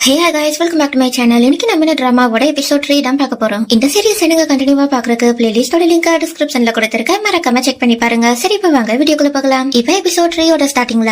Hey guys, welcome back to my channel. இன்னைக்கு நம்ம இந்த டிராமாவோட எபிசோட் 3 தான் பார்க்க போறோம். இந்த சீரிஸ் நீங்க கண்டினியூவா பார்க்கறதுக்கு பிளேலிஸ்டோட லிங்க் டிஸ்கிரிப்ஷன்ல கொடுத்திருக்கேன். மறக்காம செக் பண்ணி பாருங்க. சரி இப்ப வாங்க வீடியோக்குள்ள போகலாம். இப்போ எபிசோட் 3 ஓட ஸ்டார்டிங்ல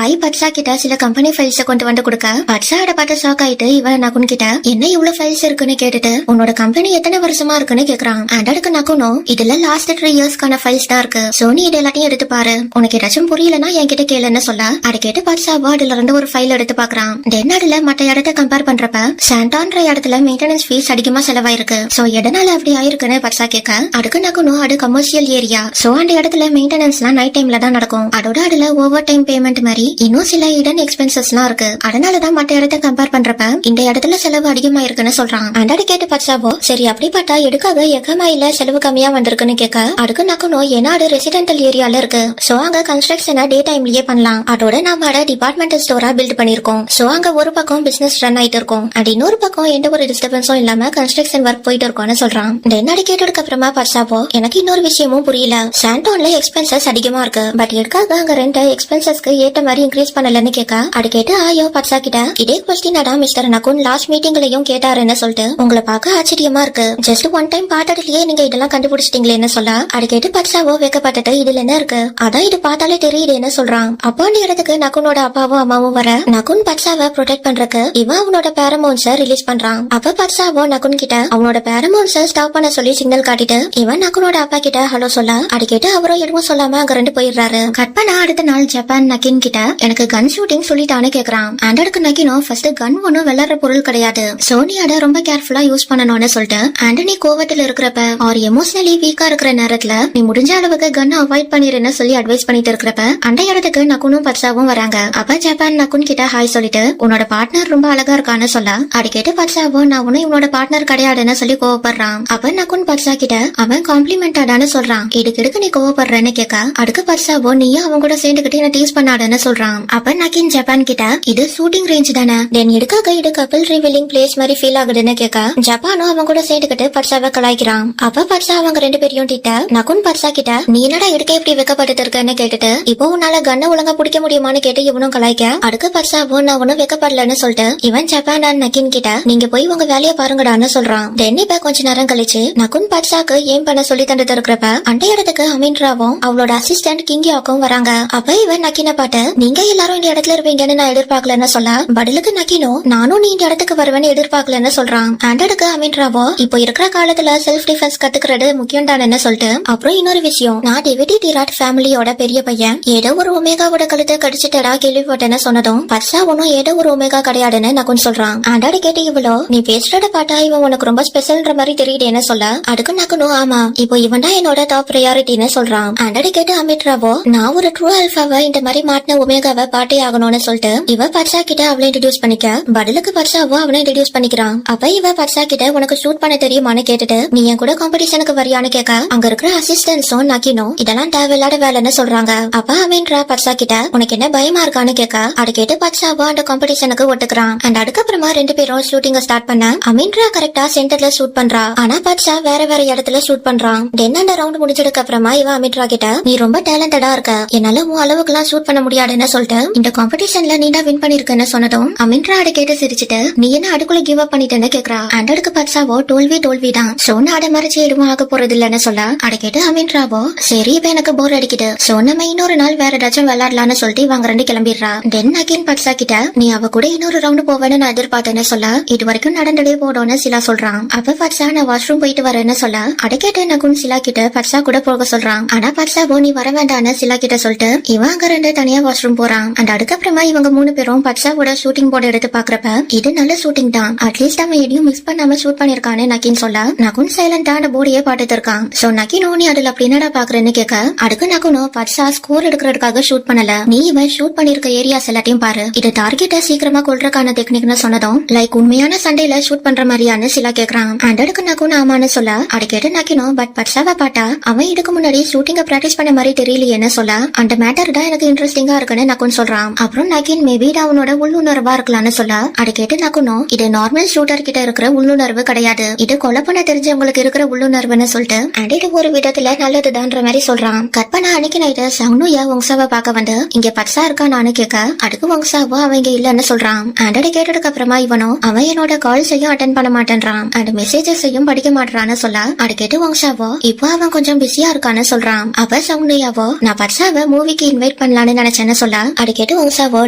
பட்சா கிட்ட சில கம்பெனி ஃபைல்ஸ் கொண்டு வந்து கொடுக்க பட்சாட பார்த்து ஷாக் ஆயிட்டு இவன் நகுன் கிட்ட என்ன இவ்வளவு ஃபைல்ஸ் இருக்குன்னு கேட்டுட்டு உன்னோட கம்பெனி எத்தனை வருஷமா இருக்குன்னு கேக்குறான். அண்ட் அதுக்கு நகுனும் இதுல லாஸ்ட் 3 இயர்ஸ்க்கான ஃபைல்ஸ் தான் இருக்கு. சோ நீ இது எல்லாத்தையும் எடுத்து பாரு. உனக்கு ஏதாச்சும் புரியலன்னா என்கிட்ட கேளுன்னு சொல்ல அதை கேட்டு பட்சாவா அதுல இருந்து ஒரு ஃபைல் எடுத்து பாக்குறான். தென் அதுல மத்த இடத்த கம்பேர் பண்றப்ப சாண்டான்ற இடத்துல மெயின்டெனன்ஸ் ஃபீஸ் அதிகமா செலவாயிருக்கு. சோ எதனால அப்படி ஆயிருக்குன்னு பட்சா கேட்க அதுக்கு நகணும் அது கமர்ஷியல் ஏரியா. சோ அந்த இடத்துல மெயின்டெனன்ஸ்லாம் நைட் டைம்ல தான் நடக்கும். அதோட அதுல ஓவர் டைம் பேமெண்ட் மாதிரி இன்னும் சில இடன் எக்ஸ்பென்சஸ்லாம் இருக்கு. அதனாலதான் மற்ற இடத்த கம்பேர் பண்றப்ப இந்த இடத்துல செலவு அதிகமா இருக்குன்னு சொல்றான். அந்த கேட்டு பட்சாவோ சரி அப்படிப்பட்டா எடுக்காக எக்கமாயில செலவு கம்மியா வந்திருக்குன்னு கேட்க அதுக்கு நகணும் ஏன்னா அது ரெசிடென்டல் ஏரியால இருக்கு. சோ அங்க கன்ஸ்ட்ரக்ஷனை டே டைம்லயே பண்ணலாம். அதோட நம்ம டிபார்ட்மெண்டல் ஸ்டோரா பில்ட் பண்ணிருக்கோம். சோ அங்க ஒரு பக்கம் பிசினஸ் ரன் ஆயிட்டு இருக்கும். அது இன்னொரு பக்கம் எந்த ஒரு டிஸ்டர்பன்ஸும் இல்லாம கன்ஸ்ட்ரக்ஷன் ஒர்க் போயிட்டு இருக்கோம்னு சொல்றான். என்னடி கேட்டதுக்கு அப்புறமா பர்சாவோ எனக்கு இன்னொரு விஷயமும் புரியல. சாண்டோன்ல எக்ஸ்பென்சஸ் அதிகமா இருக்கு. பட் எதுக்காக அங்க ரெண்ட் எக்ஸ்பென்சஸ்க்கு ஏற்ற மாதிரி இன்க்ரீஸ் பண்ணலன்னு கேட்க அது கேட்டு ஆயோ பர்சா கிட்ட இதே கொஸ்டின் மிஸ்டர் நகுன் லாஸ்ட் மீட்டிங்லயும் கேட்டாருன்னு சொல்லிட்டு உங்களை பார்க்க ஆச்சரியமா இருக்கு. ஜஸ்ட் ஒன் டைம் பார்த்ததுலயே நீங்க இதெல்லாம் கண்டுபிடிச்சிட்டீங்களேன்னு சொல்ல அது கேட்டு பர்சாவோ வைக்கப்பட்டுட்டு இதுல என்ன இருக்கு அதான் இது பார்த்தாலே தெரியுதுன்னு சொல்றான். அப்போ அந்த இடத்துக்கு நகுனோட அப்பாவும் அம்மாவும் வர நகுன் பர்சாவை ப்ரொடெக்ட் பண்றதுக்கு இவன் அவனோட பேரமௌண்ட்ஸை ரிலீஸ் பண்றான். அப்ப பர்சாவோ நகுன் கிட்ட அவனோட பேரமௌண்ட்ஸை ஸ்டாப் பண்ண சொல்லி சிக்னல் காட்டிட்டு இவன் நகுனோட அப்பா கிட்ட ஹலோ சொல்ல அது கேட்டு அவரும் எதுவும் சொல்லாம அங்க ரெண்டு போயிடுறாரு. கட் பண்ண அடுத்த நாள் ஜப்பான் நகின் கிட்ட எனக்கு கன் ஷூட்டிங் சொல்லிட்டானு கேக்குறான். ஆண்டருக்கு நகினும் ஃபர்ஸ்ட் கன் ஒன்னும் விளையாடுற பொருள் கிடையாது. சோனியாட ரொம்ப கேர்ஃபுல்லா யூஸ் பண்ணணும்னு சொல்லிட்டு ஆண்டனி கோவத்துல இருக்கிறப்ப ஆர் எமோஷனலி வீக்கா இருக்கிற நேரத்துல நீ முடிஞ்ச அளவுக்கு கன் அவாய்ட் பண்ணிருன்னு சொல்லி அட்வைஸ் பண்ணிட்டு இருக்கிறப்ப அந்த இடத்துக்கு நகுனும் பர்சாவும் வராங்க. அப்ப ஜப்பான் நகுன் கிட்ட ஹாய் சொல்லிட்டு உன்னோட பார்ட்னர் ரொம்ப அழகா இருக்கான்னு சொல்ல அது கேட்டு பர்சாவோ நான் உன்னை உன்னோட பார்ட்னர் கிடையாதுன்னு சொல்லி கோவப்படுறான். அப்ப நகுன் பர்சா கிட்ட அவன் காம்ப்ளிமெண்டாடான்னு சொல்றான். இதுக்கு நீ கோவப்படுறன்னு கேட்க அதுக்கு பர்சாவோ நீயும் அவன் கூட சேர்ந்துகிட்டு என்ன டீஸ் பண்ணாடன்னு சொல்றான். அப்ப நகின் ஜப்பான் கிட்ட இது ஷூட்டிங் ரேஞ்ச் தானே தென் எடுக்காக இது கப்பிள் ரிவீலிங் பிளேஸ் மாதிரி ஃபீல் ஆகுதுன்னு கேட்க ஜப்பானும் அவன் கூட சேர்ந்துகிட்டு பர்சாவை கலாய்க்கிறான். அப்ப பர்சா அவங்க ரெண்டு பேரையும் திட்ட நகுன் பர்சா கிட்ட நீ என்னடா எடுக்க எப்படி வெக்கப்பட்டு இருக்கன்னு கேட்டுட்டு இப்போ உன்னால கண்ணை ஒழுங்கா பிடிக்க முடியுமான்னு கேட்டு இவனும் கலாய்க்க அதுக்கு பர்சாவோ நான் ஒன்னும் வெக்கப்படலன்னு சொல்லிட்டு இவன் ஜப்பான் அண்ட் நகின் கிட்ட நீங்க போய் உங்க வேலையை பாருங்கடான்னு சொல்றான். தென் இப்ப கொஞ்ச நேரம் கழிச்சு நகுன் பர்சாக்கு ஏன் பண்ண சொல்லி தந்துட்டு இருக்கிறப்ப அந்த இடத்துக்கு அமீன்ராவும் அவளோட அசிஸ்டன்ட் கிங்கியாக்கும் வராங்க. அப்ப இவன் நக்கின பாட்டு நீங்க எல்லாரும் இந்த இடத்துல இருப்பீங்கன்னு நான் எதிர்பார்க்கலன்னு சொல்ல பதிலுக்கு நக்கினோ நானும் நீ இந்த இடத்துக்கு வருவேன்னு எதிர்பார்க்கலன்னு சொல்றான். ஆண்டடுக்கு அமீன்ராவோ இப்போ இருக்கிற காலத்துல செல்ஃப் டிஃபென்ஸ் கத்துக்கிறது முக்கியம் தானேன்னு சொல்லிட்டு அப்புறம் இன்னொரு விஷயம் நான் டேவிட் டிராட் ஃபேமிலியோட பெரிய பையன் ஏதோ ஒரு ஒமேகாவோட கழுத்தை கடிச்சிட்டடா கேள்விப்பட்டேன்னு சொன்னதும் பர்சா ஒன்னும் ஏதோ ஒரு ஒமேகா கிடையாதுன்னு நகுன் சொல்றான். ஆண்டாடு கேட்டு இவ்வளோ நீ பேசுறத பார்த்தா இவன் உனக்கு ரொம்ப ஸ்பெஷல்ன்ற மாதிரி தெரியுதுன்னு சொல்ல அதுக்கு நகுனும் ஆமா இப்போ இவன் தான் என்னோட டாப் ப்ரையாரிட்டின்னு சொல்றான். ஆண்டாடு கேட்டு அமித்ராவோ நான் ஒரு ட்ரூ அல்பாவை இந்த மாதிரி மாட்டின ஒமேகாவை பாட்டே ஆகணும்னு சொல்லிட்டு இவ பர்சா கிட்ட அவளை இன்ட்ரோடியூஸ் பண்ணிக்க பதிலுக்கு பர்சாவோ அவனை இன்ட்ரோடியூஸ் பண்ணிக்கிறான். அப்ப இவ பர்சா கிட்ட உனக்கு ஷூட் பண்ண தெரியுமான்னு கேட்டுட்டு நீ என் கூட காம்படிஷனுக்கு வரியான்னு கேட்க அங்க இருக்கிற அசிஸ்டன்ஸும் நகினும் இதெல்லாம் தேவையில்லாத வேலைன்னு சொல்றாங்க. அப்ப அமீன்ரா பர்சா கிட்ட உனக்கு என்ன பயமா இருக்கான்னு கேட்க அதை கேட்டு பர்சாவோ அந்த காம்படிஷனுக்கு ஒட்டுக்கிறான். அண்ட் அதுக்கப்புறமா ரெண்டு பேரும் ஷூட்டிங்க ஸ்டார்ட் பண்ண அமீன்ரா கரெக்டா சென்டர்ல ஷூட் பண்றா. ஆனா பர்சா வேற வேற இடத்துல ஷூட் பண்றான். தென் அந்த ரவுண்ட் முடிஞ்சதுக்கு அப்புறமா இவன் அமித்ரா கிட்ட நீ ரொம்ப டேலண்டடா இருக்க என்னால உன் அளவுக்கு எல்லாம் ஷூட் பண்ண முடியாதுன்னு சொல்லிட்டு இந்த காம்படிஷன்ல நீ தான் வின் பண்ணிருக்கன்னு சொன்னதும் அமித்ரா அதை கேட்டு சிரிச்சுட்டு நீ என்ன அதுக்குள்ள கிவ் அப் பண்ணிட்டேன்னு கேக்குறா. அண்ட் அதுக்கு பர்சாவோ தோல்வி தான் சொன்ன அடை மறைச்சு எதுவும் ஆக போறது இல்லன்னு சொல்ல அதை கேட்டு அமித்ராவோ சரி இப்ப எனக்கு போர் அடிக்குது சோ நம்ம இன்னொரு நாள் வேற ஏதாச்சும் விளையாடலாம்னு சொல்லிட்டு இவங்க ரெண்டு கிளம்பிடுறா. தென் அகைன் பர்சா கிட்ட நீ அவ கூட இன்னொரு ரவுண்ட் போவேன்னு நான் எதிர்பார்த்தேன்னு சொல்ல இது வரைக்கும் நடந்ததே போடோன்னு சிலா சொல்றான். அப்ப பர்சா நான் வாஷ்ரூம் போயிட்டு வரேன்னு சொல்ல அதை கேட்டு நகுன் சிலா கிட்ட பர்சா கூட போக சொல்றான். ஆனா பர்சாவோ நீ வர வேண்டான்னு சிலா கிட்ட சொல்லிட்டு இவன் அங்க ரெண்டு தனியா வாஷ்ரூம் போறான். அண்ட் அதுக்கப்புறமா இவங்க மூணு பேரும் பர்சாவோட ஷூட்டிங் போர்டு எடுத்து பாக்குறப்ப இது நல்ல ஷூட்டிங் தான் அட்லீஸ்ட் அவன் எதையும் மிஸ் பண்ணாம ஷூட் பண்ணிருக்கான்னு நகின் சொல்ல நகுன் சைலண்டா அந்த போர்டையே பாத்துட்டு இருக்கான். சோ நகினோ நீ அதுல அப்படி என்னடா பாக்குறேன்னு கேட்க அதுக்கு நகுனோ பர்சா ஸ்கோர் எடுக்கிறதுக்காக ஷூட் பண்ணல நீ இவன் ஷூட் பண்ணிருக்க ஏரியாஸ் எல்லாத்தையும் பாரு இது டார்கெட்டை சீக்கிரமா கொள்றதுக்கான டெக்னிக்னு சொன்னதும் லைக் உண்மையான சண்டையில ஷூட் பண்ற மாதிரியான்னு சிலா கேக்குறான். அண்ட் அதுக்கு நகுன் ஆமான்னு சொல்ல அதை கேட்டு நகினோ பட் பர்சாவை பாட்டா அவன் இதுக்கு முன்னாடி ஷூட்டிங்க பிராக்டிஸ் பண்ண மாதிரி தெரியலையேன்னு சொல்ல அந்த மேட்டர் தான் எனக்கு இன்ட்ரெஸ்டிங்கா இருக்குன்னு நகுன் சொல்றான். அப்புறம் நகின் மேபி அவனோட உள்ளுணர்வா இருக்கலாம்னு சொல்ல அதை கேட்டு நகுனோ இது நார்மல் ஷூட்டர் கிட்ட இருக்கிற உள்ளுணர்வு கிடையாது இது கொலை பண்ண தெரிஞ்சவங்களுக்கு இருக்கிற உள்ளுணர்வுன்னு சொல்லிட்டு அண்ட் இது ஒரு விதத்துல நல்லதுதான்ற மாதிரி சொல்றான். கட் பண்ண அன்னைக்கு நைட்டு சவுனுயா வங்சாவை பார்க்க வந்து இங்க பர்சா இருக்கா நானு கேட்க அதுக்கு வங்சாவோ அவங்க இல்லன்னு சொல்றான். அண்ட் அதை கேட்டதுக்கு கேட்டதுக்கு அப்புறமா இவனும் அவன் என்னோட கால்ஸையும் அட்டன் பண்ண மாட்டேன்றான் அண்ட் மெசேஜஸையும் படிக்க மாட்டான்னு சொல்ல அது கேட்டு வங்ஷாவோ இப்போ அவன் கொஞ்சம் பிஸியா இருக்கான்னு சொல்றான். அப்ப சௌந்தர்யாவோ நான் பர்சாவை மூவிக்கு இன்வைட் பண்ணலான்னு நினைச்சேன்னு சொல்ல அது கேட்டு வங்ஷாவோ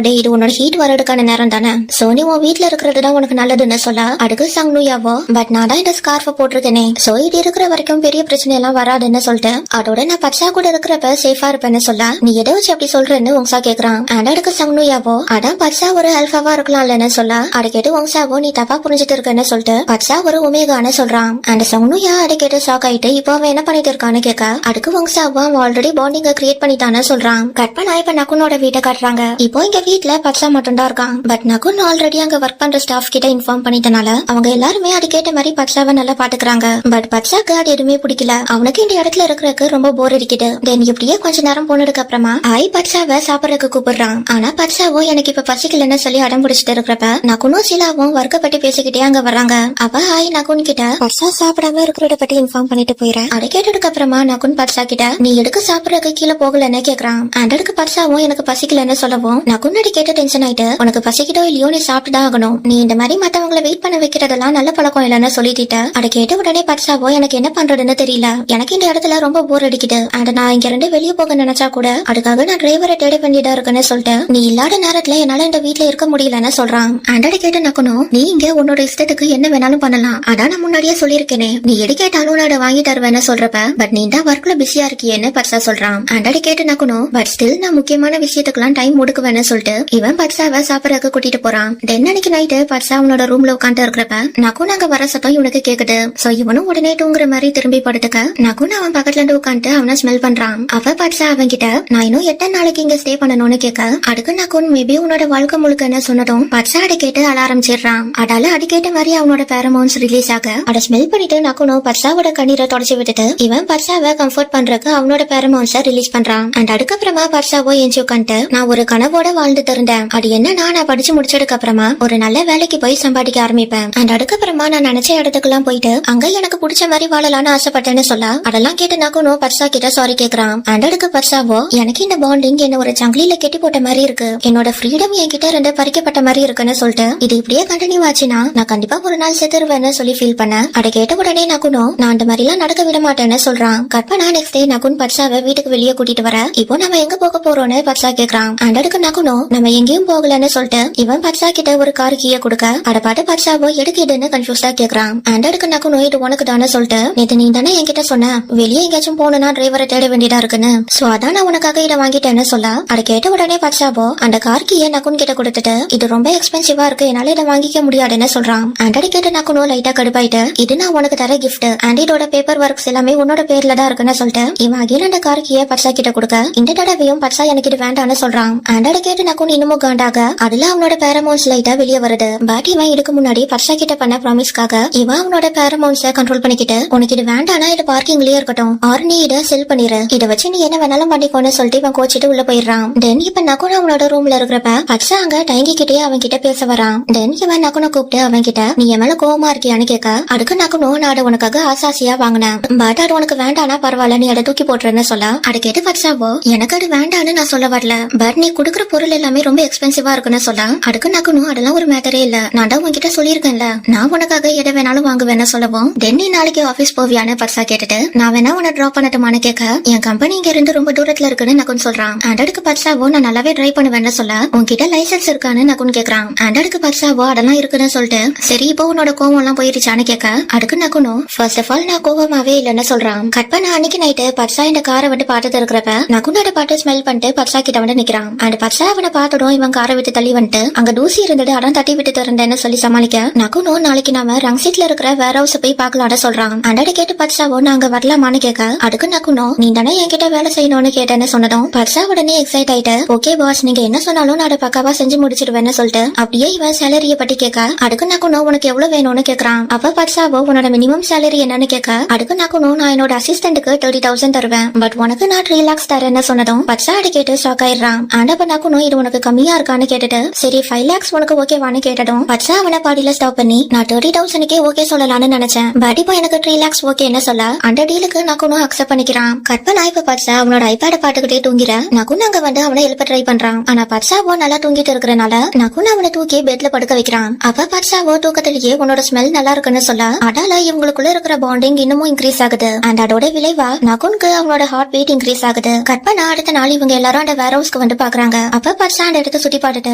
டே இது உன்னோட ஹீட் வரதுக்கான நேரம் தானே சோ நீ உன் வீட்டுல இருக்கிறதுதான் உனக்கு நல்லதுன்னு சொல்ல அதுக்கு சௌந்தர்யாவோ பட் நான் தான் இந்த ஸ்கார்ஃப போட்டிருக்கேனே சோ இது இருக்கிற வரைக்கும் பெரிய பிரச்சனை எல்லாம் வராதுன்னு சொல்லிட்டு அதோட நான் பர்சா கூட இருக்கிறப்ப சேஃபா இருப்பேன்னு சொல்ல நீ எதை வச்சு அப்படி சொல்றேன்னு வங்ஷா கேக்குறான். அண்ட் அதுக்கு சௌந்தர்யாவோ அதான் பர்சா ஒரு அல்பாவா இருக்கலாம்லன்னு சொல்ல அதை கேட்டு வங்ஷாவோ நீ தப்பா புரிஞ்சுட்டு இருக்கன்னு சொல்லிட்டு பர்சா ஒரு ஒமேகான்னு சொல்றான். அண்ட் சௌந்தர்யா அதை கேட்டு ஷாக் ஆயிட்டு இப்போ அவன் என்ன பண்ணிட்டு இருக்கான்னு கேட்க அதுக்கு வங்ஷாவோ அவன் ஆல்ரெடி பாண்டிங்க கிரியேட் பண்ணிட்டான்னு சொல்றான். கட் பண்ணா இப்ப நகுனோட வீட்டை காட்டுறாங்க. இப்போ இங்க வீட்டுல பர்சா மட்டும் தான் இருக்கான். பட் நகுன் ஆல்ரெடி அங்க ஒர்க் பண்ற ஸ்டாஃப் கிட்ட இன்ஃபார்ம் பண்ணிட்டனால அவங்க எல்லாருமே அது கேட்ட மாதிரி பர்சாவை நல்லா பாத்துக்கிறாங்க. பட் பர்சாக்கு அது எதுவுமே பிடிக்கல. அவனுக்கு இந்த இடத்துல இருக்கிறதுக்கு ரொம்ப போர் அடிக்குது. தென் இப்படியே கொஞ்ச நேரம் போனதுக்கு அப்புறமா பர்சாவை சாப்பிடறதுக்கு கூப்பிடுறான். ஆனா பர்சாவோ எனக்கு இப்ப பசிக்கலன்னு சொல்லி அடம் பிடிச்சிட்டு இருக்கிறப்ப நகுனும் சிலாவும் வர்க்க பத்தி பேசிக்கிட்டே அங்க வர்றாங்க. அவ நகுன் கிட்ட பர்சா சாப்பிடாம இருக்கிறத பத்தி இன்ஃபார்ம் பண்ணிட்டு போயிறேன். அதை கேட்டதுக்கு அப்புறமா நகுன் பர்சா கிட்ட நீ எடுக்க சாப்பிடறதுக்கு கீழே போகலன்னு கேக்குறான். அதுக்கு பர்சாவும் எனக்கு பசிக்கலன்னு சொல்லவும் நகுன் அடி கேட்ட டென்ஷன் ஆயிட்டு உனக்கு பசிக்கிட்டோ இல்லையோ நீ சாப்பிட்டுதான் ஆகணும். நீ இந்த மாதிரி மத்தவங்களை வெயிட் பண்ண வைக்கிறதெல்லாம் நல்ல பழக்கம் இல்லன்னு சொல்லிட்டு அதை கேட்ட உடனே பர்சாவோ எனக்கு என்ன பண்றதுன்னு தெரியல. எனக்கு இந்த இடத்துல ரொம்ப போர் அடிக்குது. அண்ட் நான் இங்க இருந்து வெளியே போக நினைச்சா கூட அதுக்காக நான் டிரைவரை தேட வேண்டியதா இருக்குன்னு சொல்லிட்டு நீ இல்லாத நேரத்துல என்னால இந்த வீட்டுல இருக்க முடியலன்னு சொல்றான். அண்டை கேட்டு நக்கணும் நீ இங்க உன்னோட இஷ்டத்துக்கு என்ன வேணாலும் பண்ணலாம். அதான் நான் முன்னாடியே சொல்லியிருக்கேனே நீ எது கேட்டாலும் நான் அதை வாங்கி தருவேன்னு சொல்றப்ப பட் நீ தான் ஒர்க்ல பிஸியா இருக்கியேன்னு பர்சா சொல்றான். அண்டை கேட்டு நக்கணும் பட் ஸ்டில் நான் முக்கியமான விஷயத்துக்குலாம் டைம் ஒடுக்குவேன்னு சொல்லிட்டு இவன் பர்சாவை சாப்பிடறதுக்கு கூட்டிட்டு போறான். தென் அன்னைக்கு நைட்டு பர்சா அவனோட ரூம்ல உட்காந்து இருக்கிறப்ப நக்குன் அங்க வர சத்தம் இவனுக்கு கேக்குது. சோ இவனும் உடனே தூங்குற மாதிரி திரும்பி படுத்துக்க நக்குன் அவன் பக்கத்துல இருந்து உட்காந்து அவனை ஸ்மெல் பண்றான். அவ பர்சா அவன் கிட்ட நான் இன்னும் எத்தனை நாளைக்கு இங்க ஸ்டே பண்ணணும்னு கேட்க அதுக்கு நக்குன் மேபி உன்னோட வாழ்க்கை முழுக்கன்னு சொன்னதும் பர்சா அதை கேட்டு அழ ஆரம்பிச்சிடுறான். அதால அது கேட்ட மாதிரி அவனோட பேரமோன்ஸ் ரிலீஸ் ஆக அதை ஸ்மெல் பண்ணிட்டு நக்குனும் பர்சாவோட கண்ணீரை தொடச்சு விட்டுட்டு இவன் பர்சாவை கம்ஃபர்ட் பண்றதுக்கு அவனோட பேரமோன்ஸ ரிலீஸ் பண்றான். அண்ட் அதுக்கப்புறமா பர்சாவோ எஞ்சி உட்காந்து நான் ஒரு கனவோட வாழ்ந்துட்டு இருந்தேன். அது என்னன்னா நான் படிச்சு முடிச்சதுக்கு அப்புறமா ஒரு நல்ல வேலைக்கு போய் சம்பாதிக்க ஆரம்பிப்பேன். அண்ட் அதுக்கப்புறமா நான் நினைச்ச இடத்துக்குலாம் போயிட்டு அங்க எனக்கு பிடிச்ச மாதிரி வாழலாம்னு ஆசைப்பட்டேன்னு சொல்ல அதெல்லாம் கேட்டு நக்குனும் பர்சா கிட்ட சாரி கேக்குறான். அண்ட் அதுக்கு பர்சாவோ எனக்கு இந்த பாண்டிங் என்ன ஒரு சங்கிலில கெட்டி போட்ட மாதிரி இருக்கு. என்னோட ஃப்ரீடம் என்கிட்ட இருந்து பறிக்கப்பட்ட மாதிரி இருக்குன்னு சொல்லிட்டு இது இப்படியே கண்டினியூ ஆச்சுன்னா நான் கண்டிப்பா ஒரு நாள் செத்துருவேன்னு சொல்லி ஃபீல் பண்ண அதை கேட்ட உடனே நகுனும் நான் அந்த மாதிரி எல்லாம் நடக்க விட மாட்டேன்னு சொல்றான். கற்பனா நெக்ஸ்ட் டே நகுன் பர்சாவை வீட்டுக்கு வெளியே கூட்டிட்டு வர இப்போ நம்ம எங்க போக போறோம்னு பர்சா கேக்குறான். அண்ட் அதுக்கு நகுனும் நம்ம எங்கேயும் போகலன்னு சொல்லிட்டு இவன் பர்சா கிட்ட ஒரு கார் கீய கொடுக்க அதை பார்த்து பர்சாவோ எடுக்கிடுன்னு கன்ஃபியூஸ்டா கேக்குறான். அண்ட் அதுக்கு நகுனும் இது உனக்கு தானே சொல்லிட்டு நேத்து நீ தானே என்கிட்ட சொன்ன வெளியே எங்கேயாச்சும் போனா டிரைவரை தேட வேண்டியதா இருக்குன்னு சோ அதான் நான் உனக்காக இதை வாங்கிட்டேன்னு சொல்ல அதை கேட்ட உடனே பர்சாவோ அந்த கார் கீய நகுன் கிட்ட கொடுத்துட்டு இது ரொம்ப எக்ஸ்பென்சிவா இருக்கு என்னால இதை வாங்கிக்க முடியாதுன்னு சொல்றான். அண்ட் அது கேட்டு நகுனும் லைட்டா கடுப்பாயிட்டு இது நான் உனக்கு தர கிஃப்ட் அண்ட் இதோட பேப்பர் ஒர்க்ஸ் எல்லாமே உன்னோட பேர்ல தான் இருக்குன்னு சொல்லிட்டு இவன் அகைன் அந்த கார் கீய பர்சா கிட்ட கொடுக்க இந்த தடவையும் பர்சா எனக்கு இது வேண்டான்னு சொல்றான். அண்ட் அதை கேட்டு நகுன் இன்னமும் காண்டாக அதுல அவனோட பேரமோன்ஸ் லைட்டா வெளியே வருது. பட் இவன் இதுக்கு முன்னாடி பர்சா கிட்ட பண்ண ப்ராமிஸ்க்காக இவன் அவனோட பேரமோன்ஸ கண்ட்ரோல் பண்ணிக்கிட்டு உனக்கு இது வேண்டானா இது பார்க்கிங்லயே இருக்கட்டும் ஆர் நீ இதை செல் பண்ணிரு இதை வச்சு நீ என்ன வேணாலும் பண்ணிக்கோன்னு சொல்லிட்டு இவன் கோச்சிட்டு உள்ள போயிடுறான். தென் இப்ப நகுன் அவனோட ரூம்ல இருக்கிறப்ப பர்சா அங்க தயங்கிக்கிட்டே அவன் கிட்ட பேச வரான். தென் இவன் நகுனை கூப்பிட்டு அவன் கிட்ட நீ என் மேல கோவமா இருக்கியான்னு கேட்க அதுக்கு நகுனும் நான் அதை உனக்காக ஆசாசியா வாங்கினேன் பட் அது உனக்கு வேண்டானா பரவாயில்ல நீ அதை தூக்கி போட்டுறேன்னு சொல்ல அதை கேட்டு பர்சாவோ எனக்கு அது வேண்டான்னு நான் சொல்ல வரல பட் நீ குடுக்குற பொருள் எல்லாமே ரொம்ப எக்ஸ்பென்சிவா இருக்குன்னு சொல்ல அதுக்கு நகுனும் அதெல்லாம் ஒரு மேட்டரே இல்ல நான் தான் உன்கிட்ட சொல்லியிருக்கேன்ல நான் உனக்காக எதை வேணாலும் வாங்குவேன்னு சொல்லவும் தென் நீ நாளைக்கு ஆபீஸ் போவியான்னு பர்சா கேட்டுட்டு நான் வேணா உன்னை டிராப் பண்ணட்டுமான்னு கேட்க என் கம்பெனி இங்க இருந்து ரொம்ப தூரத்துல இருக்குன்னு நகுன் சொல்றான். அண்ட் அதுக்கு பர்சாவோ நான் நல்லாவே டிரைவ் பண்ணுவேன்னு சொல்ல உன்கிட்ட லைசன்ஸ் இருக்கான்னு நகுன் கேக்குறான். அண்ட் அதுக்கு பர்சாவோ அதெல்லாம் இருக்குன்னு சொல்லிட்டு சரி இப்போ உன்னோட கோவம் எல்லாம் போயிருச்சான்னு கேட்க அதுக்கு நகுனும் ஃபர்ஸ்ட் ஆஃப் ஆல் நான் கோவமாவே இல்லன்னு சொல்றான். கட் பண்ண அன்னைக்கு நைட்டு பர்சா இந்த காரை வந்து பார்த்துட்டு இருக்கிறப்ப நகுனோட பாட்டு ஸ்மெல் பண்ணிட்டு பர்சா கிட்ட வந்து நிக்கிறான். அண்ட் பர்சா அவனை பார்த்ததும் இவன் காரை விட்டு தள்ளி வந்துட்டு அங்க தூசி இருந்தது அதான் தட்டி விட்டு இருந்தேன்னு சொல்லி சமாளிக்க நகுனும் நாளைக்கு நாம ரங்சீட்ல இருக்கிற வேர் ஹவுஸ் போய் பாக்கலாட சொல்றான். அண்ட் அதை கேட்டு பர்சாவோ நாங்க வரலாமான்னு கேட்க அதுக்கு நகுனும் நீ தானே என்கிட்ட வேலை செய்யணும்னு கேட்டேன்னு சொன்னதும் பர்சா உடனே எக்ஸைட் ஆயிட்டு ஓகே பாஸ் நீங்க என்ன சொன்னாலும் நான் அதை பக்காவா செஞ்சு முடிச்சிடுவேன்னு சொல்லிட்டு அப்படியே இவன் சேலரிய பத்தி கேட்க அதுக்கு நகுனும் உனக்கு எவ்வளவு வேணும்னு கேக்குறான். அப்ப பர்சாவோ உன்னோட மினிமம் சேலரி என்னன்னு கேட்க அதுக்கு நகுனும் நான் என்னோட அசிஸ்டன்ட்டுக்கு 30,000 தருவேன் பட் உனக்கு நான் 3 lakhs தரேன்னு சொன்னதும் பர்சா அதை கேட்டு ஷாக் ஆயிடுறான். ஆனா அப்ப நகுனும் இது உனக்கு கம்மியா இருக்கான்னு கேட்டுட்டு சரி 5 lakhs உனக்கு ஓகேவான்னு கேட்டதும் பர்சா அவனை பாடியில ஸ்டாப் பண்ணி நான் 30,000க்கே ஓகே சொல்லலாம்னு நினைச்சேன் பட் இப்போ எனக்கு 3 lakhs ஓகேன்னு சொல்ல அந்த டீலுக்கு நகுனும் அக்செப்ட் பண்ணிக்கிறான். கற்பனா இப்ப பர்சா அவனோட ஐபேட பாட்டுக்கிட்டே தூங்கிற நகுன் அங்க வந்து அவனை எழுப்ப ட்ரை பண்றான். ஆனா பர்சாவோ நல்லா தூங்கிட்டு இருக்கிறனால நகுன் அவனை தூக்கி தூக்கி பெட்ல படுக்க வைக்கிறான். அப்ப பர்சாவோ தூக்கத்திலேயே உன்னோட ஸ்மெல் நல்லா இருக்குன்னு சொல்ல அடால இவங்களுக்குள்ள இருக்கிற பாண்டிங் இன்னமும் இன்க்ரீஸ் ஆகுது. அண்ட் அதோட விளைவா நகுனுக்கு அவனோட ஹார்ட் பீட் இன்க்ரீஸ் ஆகுது. கட் பண்ண அடுத்த நாள் இவங்க எல்லாரும் அந்த வேர் ஹவுஸ்க்கு வந்து பாக்குறாங்க. அப்ப பர்சா அந்த இடத்த சுத்தி பார்த்துட்டு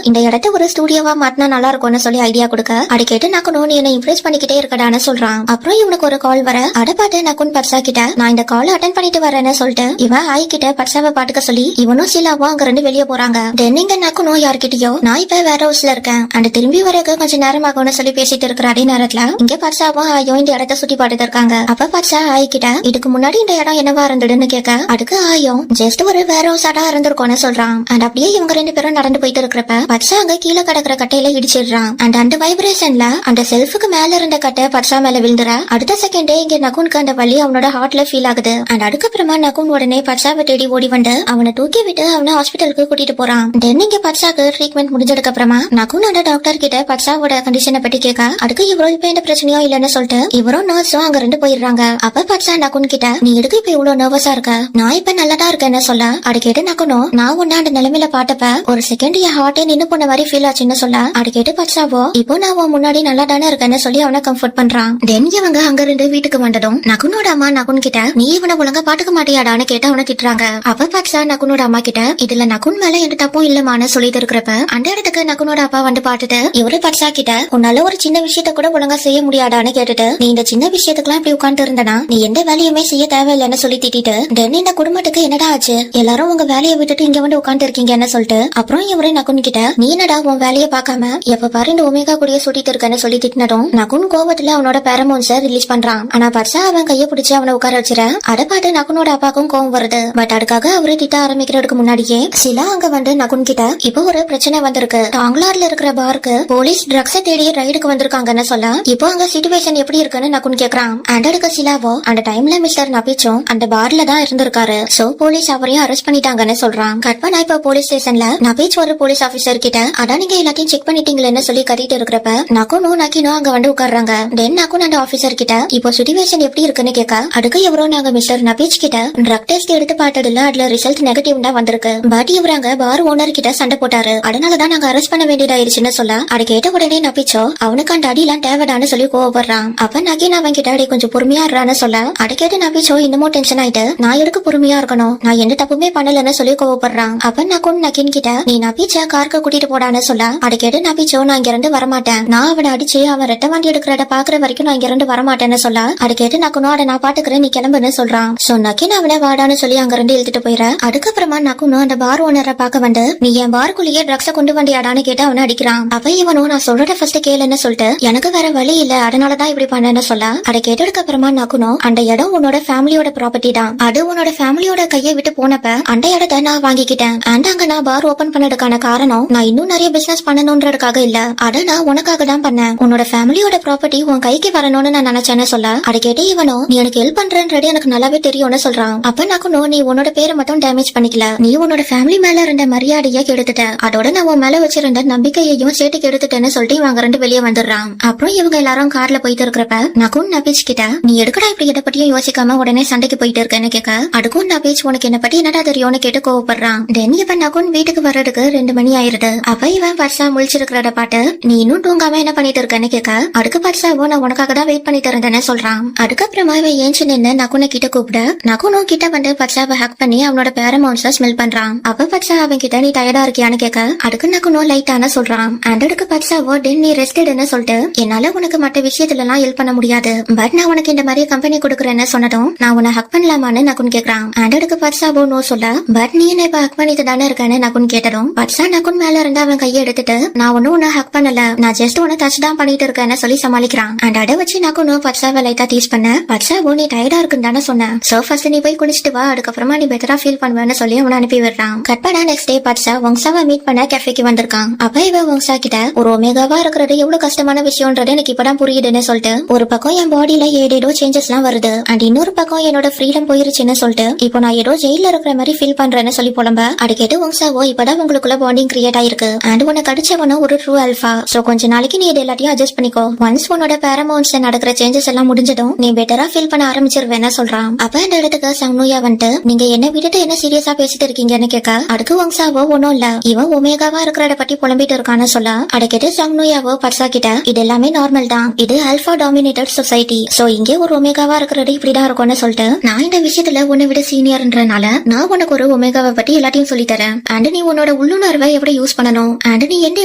இந்த இடத்த ஒரு ஸ்டூடியோவா மாத்தினா நல்லா இருக்கும்னு சொல்லி ஐடியா கொடுக்க அடி கேட்டு நகுனு நீ என்ன இம்ப்ரெஸ் பண்ணிக்கிட்டே இருக்கடான்னு சொல்றான். அப்புறம் இவனுக்கு ஒரு கால் வர அட பார்த்து நகுன் பர்சா கிட்ட நான் இந்த கால் அட்டன் பண்ணிட்டு வரேன்னு சொல்லிட்டு இவன் ஆய் கிட்ட பர்சாவை பாட்டுக்க சொல்லி இவனும் சிலாவும் அங்க ரெண்டு வெளியே போறாங்க. தென் இங்க நகுனோ யார்கிட்டயோ நான் இப்ப வேர் ஹவுஸ்ல இருக்கேன் அண்ட் திரும்பி வரக்கு கொஞ்சம் நேரம் ஆகும்னு சொல்லி பேசிட்டு இருக்கிற அதே நேரத்துல இங்க பர்சாவும் ஆயோ இந்த இடத்த சுத்தி பார்த்துட்டு இருக்காங்க. அப்ப பர்சா ஆய் கிட்ட இதுக்கு முன்னாடி இந்த இடம் என்னவா இருந்ததுன்னு கேட்க அதுக்கு ஆயோ ஜஸ்ட் ஒரு வேர் ஹவுஸாடா இருந்திருக்கும்னு சொல்றான். அண்ட் அப்படியே இவங்க ரெண்டு பேரும் நடந்து போயிட்டு இருக்கிறப்ப பர்சா அங்க கீழே கிடக்குற கட்டையில இடிச்சிடுறான். அண்ட் அந்த வைப்ரேஷன்ல அந்த செல்ஃபுக்கு மேல இருந்த கட்டை பர்சா மேல விழுந்துற அடுத்த செகண்டே இங்க நகுனுக்கு அந்த வலி அவனோட ஹார்ட்ல ஃபீல் ஆகுது. அண்ட் அதுக்கப்புறமா நகுன் உடனே பர்சாவை தேடி ஓடி வந்து அவனை தூக்கி விட்டு அவனை ஹாஸ்பிட்டலுக்கு கூட்டிட்டு போறான். தென் இங்க பர்சாக்கு ட்ரீட்மெண்ட் முடிஞ்சதுக்கு அப்புறமா நகுன் அந்த டாக்டர் கிட்ட பர்சாவோட கண்டிஷனை பத்தி கேட்க அதுக்கு இவரும் இப்ப எந்த பிரச்சனையோ இல்லன்னு சொல்லிட்டு இவரும் நர்ஸும் அங்க ரெண்டு போயிடுறாங்க. அப்ப பர்சா நகுன் கிட்ட நீ எதுக்கு இப்ப இவ்வளவு நர்வஸா இருக்க நான் இப்ப நல்லாதான் இருக்கேன்னு சொல்ல அது கேட்டு நகுனும் நான் உன்ன அந்த நிலைமையில பாட்டப்ப ஒரு செகண்ட் என் ஹார்ட்டே நின்னு போன மாதிரி ஃபீல் ஆச்சுன்னு சொல்ல அது கேட்டு பர்சாவோ இப்போ நான் உன் முன்னாடி நல்லா தானே இருக்கேன்னு சொல்லி அவனை கம்ஃபர்ட் பண்றான். தென் இவங்க அங்க இருந்து வீட்டுக்கு வந்ததும் நகுனோட அம்மா நகுன் கிட்ட நீ இவனை ஒழுங்கா பாட்டுக்க மாட்டியாடான்னு கேட்டு அவனை திட்டுறாங்க. அப்ப பர்சா நகுனோட அம்மா கிட்ட இதுல நகுன் மேல எந்த தப்பும் இல்லமான்னு சொல்லிட்டு இருக்கிறப்ப அந்த இடத்துக்கு நகுனோட அப்பா வந்து பாத்துட்டு இவரு பர்சா கிட்ட உன்னால ஒரு சின்ன விஷயத்த கூட ஒழுங்கா செய்ய முடியாதான்னு கேட்டுட்டு நீ இந்த சின்ன விஷயத்துக்குலாம் இப்படி உட்காந்து இருந்தனா நீ எந்த வேலையுமே செய்ய தேவையில்லைன்னு சொல்லி திட்டிட்டு தென் இந்த குடும்பத்துக்கு என்னடா ஆச்சு எல்லாரும் உங்க வேலையை விட்டுட்டு இங்க வந்து உட்காந்து இருக்கீங்கன்னு சொல்லிட்டு அப்புறம் இவரு நகுன் கிட்ட நீ என்னடா உன் வேலையை பார்க்காம எப்ப பாரு இந்த ஒமேகா கூடிய சுட்டிட்டு இருக்கன்னு சொல்லி திட்டினதும் நகுன் கோவத்துல அவனோட பேரமோன்ஸை ரிலீஸ் பண்றான். ஆனா பர்சா அவன் கைய பிடிச்சு அவனை உட்கார வச்சுற அதை பார்த்து நகுனோட அப்பாக்கும் கோவம் வருது. பட் அதுக்காக அவரு திட்ட ஆரம்பிக்கிறதுக்கு முன்னாடியே சிலா அங்க வந்து நகுன் கிட்ட இப்போ ஒரு பிரச்சனை வந்திருக்கு டாங்லார்ல இருக்கிற பாருக்கு போலீஸ் ட்ரக்ஸ தேடி ரைடுக்கு வந்திருக்காங்கன்னு சொல்ல இப்போ அங்க சிச்சுவேஷன் எப்படி இருக்குன்னு நகுன் கேக்குறான். அண்ட் அதுக்கு சிலாவோ அந்த டைம்ல மிஸ்டர் நபிச்சும் அந்த பார்ல தான் இருந்திருக்காரு சோ போலீஸ் அவரையும் அரெஸ்ட் பண்ணிட்டாங்கன்னு சொல்றான். கட் பண்ணா இப்ப போலீஸ் ஸ்டேஷன்ல நபீச் ஒரு போலீஸ் ஆபீசர் கிட்ட அதான் நீங்க எல்லாத்தையும் செக் பண்ணிட்டீங்களேன்னு சொல்லி கத்திட்டு இருக்கிறப்ப நகுனும் நக்கினும் அங்க வந்து உட்கார்றாங்க. தென் நகுன் அந்த ஆபீசர் கிட்ட இப்போ சிச்சுவேஷன் எப்படி இருக்குன்னு கேட்க அதுக்கு இவரோ நாங்க மிஸ்டர் நபீச் கிட்ட ட்ரக் டெஸ்ட் எடுத்து பார்த்ததுல அதுல ரிசல்ட் நெகட்டிவ் தான் வந்திருக்கு பட் இவராங்க பார் ஓனர் கிட்ட சண்டை போட்டாரு அதனாலதான் நாங்க அரெஸ்ட் பண்ண வேண்டியதாயிருச்சுன்னு சொல்ல அது கேட்ட உடனே நபிச்சோ அவனுக்கு அந்த அடியெல்லாம் தேவைடான்னு சொல்லி கோவப்படுறான். அப்ப நகின் அவன் கிட்ட அடி கொஞ்சம் பொறுமையா இருறான்னு சொல்ல அதை கேட்டு நபிச்சோ இன்னமும் டென்ஷன் ஆயிட்டு நான் எதுக்கு பொறுமையா இருக்கணும் நான் எந்த தப்புமே பண்ணலன்னு சொல்லி கோவப்படுறான். அப்ப நகுன் நகின் கிட்ட நீ நபிச்ச கார்க்கு கூட்டிட்டு போடான்னு சொல்ல அதை கேட்டு நபிச்சோ நான் இங்க இருந்து வரமாட்டேன் நான் அவனை அடிச்சு அவன் ரெட்ட வண்டி எடுக்கிறத பாக்குற வரைக்கும் நான் இங்க இருந்து வரமாட்டேன்னு சொல்ல அதை கேட்டு நகுனோ அதை நான் பாத்துக்கிறேன் நீ கிளம்புன்னு சொல்றான். சோ நகின் அவனை வாடான்னு சொல்லி அங்க இருந்து இழுத்துட்டு போயிட அதுக்கப்புறமா நகுனோ அந்த பார் ஓனரை பாக்க வந்து நீ என் பார்க்குள்ளேயே ட்ரக்ஸ கொண்டு வண்டியாடான்னு கேட்டு அவனை அடிக்கிறான். அப்ப இவனும் நான் சொல்றத ஃபர்ஸ்ட் கேளுன்னு சொல்லிட்டு எனக்கு வேற வழி இல்ல அதனாலதான் இப்படி பண்ணேன்னு சொல்ல அதை கேட்டதுக்கு அப்புறமா நகுனோ அந்த இடம் உன்னோட ஃபேமிலியோட ப்ராப்பர்ட்டி தான் அது உன்னோட ஃபேமிலியோட கையை விட்டு போனப்ப அந்த இடத்தை நான் வாங்கிக்கிட்டேன் அண்ட் அங்க நான் பார் ஓபன் பண்ணதுக்கான காரணம் நான் இன்னும் நிறைய பிசினஸ் பண்ணணும்ன்றதுக்காக இல்ல அதை நான் உனக்காக தான் பண்ணேன் உன்னோட ஃபேமிலியோட ப்ராப்பர்ட்டி உன் கைக்கு வரணும்னு நான் நினைச்சேன்னு சொல்ல அதை கேட்டு இவனோ நீ எனக்கு ஹெல்ப் பண்றேன்றது எனக்கு நல்லாவே தெரியும்னு சொல்றான். அப்ப நகுனோ நீ உன்னோட பேரை மட்டும் டேமேஜ் பண்ணிக்கல நீ உன்னோட ஃபேமிலி மேல இருந்த மரியாதையை கெடுத்துட்ட அதோட நான் உன் மேல வச்சிருந்த நம்பிக்கையையும் சேர்த்து கெடுத்துட்டேன்னு சொல்லிட்டு இவங்க ரெண்டு வெளியே வந்துடுறான். அப்புறம் இவங்க எல்லாரும் கார்ல போயிட்டு இருக்கிறப்ப நகுன் நபீச் கிட்ட நீ எடுக்கடா இப்படி இதை பத்தியும் யோசிக்காம உடனே சண்டைக்கு போயிட்டு இருக்கேன்னு கேட்க அதுக்கும் நபீச் உனக்கு என்ன பத்தி என்னடா தெரியும்னு கேட்டு கோவப்படுறான். தென் இவன் நகுன் வீட்டுக்கு வர்றதுக்கு 2 மணி ஆயிருது. அப்ப இவன் பர்சா முழிச்சிருக்கிறத பாட்டு நீ இன்னும் தூங்காம என்ன பண்ணிட்டு இருக்கேன்னு கேட்க அதுக்கு பர்சாவோ நான் உனக்காக தான் வெயிட் பண்ணிட்டு இருந்தேன்னு சொல்றான். அதுக்கப்புறமா இவன் ஏஞ்சி நின்று நகுனை கிட்ட கூப்பிட நகுனும் கிட்ட வந்து பர்சாவை ஹேக் பண்ணி அவனோட பேரமௌண்ட்ஸ ஸ்மெல் பண்றான். அப்ப பர்சா அவன் கிட்ட நீ டயர்டா இருக்கியான்னு கேட்க அதுக்கு நகுனும் லைட்டான சொல்றான். அண்ட் அதுக்கு பர்சாவோ டென் நீ ரெஸ்டட்னு சொல்லிட்டு என்னால உனக்கு மற்ற விஷயத்துல எல்லாம் ஹெல்ப் பண்ண முடியாது பட் நான் உனக்கு இந்த மாதிரி கம்பெனி கொடுக்குறேன்னு சொன்னதும் நான் உன்னை ஹக் பண்ணலாமான்னு நகுன் கேக்குறான். அண்ட் அதுக்கு பர்சாவோ நோ சொல்ல பட் நீ என்ன இப்ப ஹக் பண்ணிட்டு தானே இருக்கேன்னு நகுன் கேட்டதும் பர்சா நகுன் மேல இருந்து அவன் கையை எடுத்துட்டு நான் ஒன்னும் உன்னை ஹக் பண்ணல நான் ஜஸ்ட் உன்னை டச் தான் பண்ணிட்டு இருக்கேன்னு சொல்லி சமாளிக்கிறான். அண்ட் அதை வச்சு நகுனும் பர்சாவை லைட்டா டீஸ் பண்ண பர்சாவோ நீ டயர்டா இருக்குன்னு தானே சொன்னேன் சோ ஃபர்ஸ்ட் நீ போய் குளிச்சுட்டு வா அதுக்கப்புறமா நீ பெட்டரா ஃபீல் பண்ணுவேன்னு சொல்லி அவனை அனுப்பி விடுறான். கட் பண்ணா நெக்ஸ்ட் டே பர்சா வங்சாவை மீட் பண்ண கேஃபேக்கு வந்திருக்கான். அப்ப இவன் வங்சா கிட்ட ஒரு ஒமேகாவா இருக்கிறது எவ்வளவு கஷ்டமான விஷயம்ன்றது எனக்கு இப்பதான் புரியுதுன்னு சொல்லிட்டு ஒரு பக்கம் என் பாடியில ஏதேதோ சேஞ்சஸ் எல்லாம் வருது அண்ட் இன்னொரு பக்கம் என்னோட ஃப்ரீடம் போயிருச்சுன்னு சொல்லிட்டு இப்போ நான் ஏதோ ஜெயில இருக்கிற மாதிரி ஃபீல் பண்றேன்னு சொல்லி புலம்ப அது கேட்டு வங்சாவோ இப்பதான் உங்களுக்குள்ள பாண்டிங் கிரியேட் ஆயிருக்கு அண்ட் உனக்கு அடிச்சவனும் ஒரு ட்ரூ அல்பா சோ கொஞ்ச நாளைக்கு நீ இது எல்லாத்தையும் அட்ஜஸ்ட் பண்ணிக்கோ ஒன்ஸ் உன்னோட பேரமௌண்ட்ஸ்ல நடக்கிற சேஞ்சஸ் எல்லாம் முடிஞ்சதும் நீ பெட்டரா ஃபீல் பண்ண ஆரம்பிச்சிருவேன்னு சொல்றான். அப்ப அந்த இடத்துக்கு சம்னுயா வந்துட்டு நீங்க என்ன விட்டுட்டு என்ன சீரியஸா பேசிட்டு இருக்கீங்கன்னு கேட்க அதுக்கு வங்சாவோ ஒன்னும் இல்ல இவன் ஒமேகாவா இருக்கிறத பத்தி புலம்பிட்டு இருக்கான்னு சொல்றான்னு சொல்ல அடக்கிட்டு சங்னுயாவோ பட்சா கிட்ட இது எல்லாமே நார்மல் தான், இது ஆல்பா டாமினேட்டட் சொசைட்டி, சோ இங்கே ஒரு ஒமேகாவா இருக்கிறது இப்படிதான் இருக்கும்னு சொல்லிட்டு நான் இந்த விஷயத்துல உன்னை விட சீனியர்ன்றனால நான் உனக்கு ஒரு ஒமேகாவை பத்தி எல்லாத்தையும் சொல்லி தரேன். அண்ட் நீ உன்னோட உள்ளுணர்வை எப்படி யூஸ் பண்ணணும், அண்ட் நீ எந்த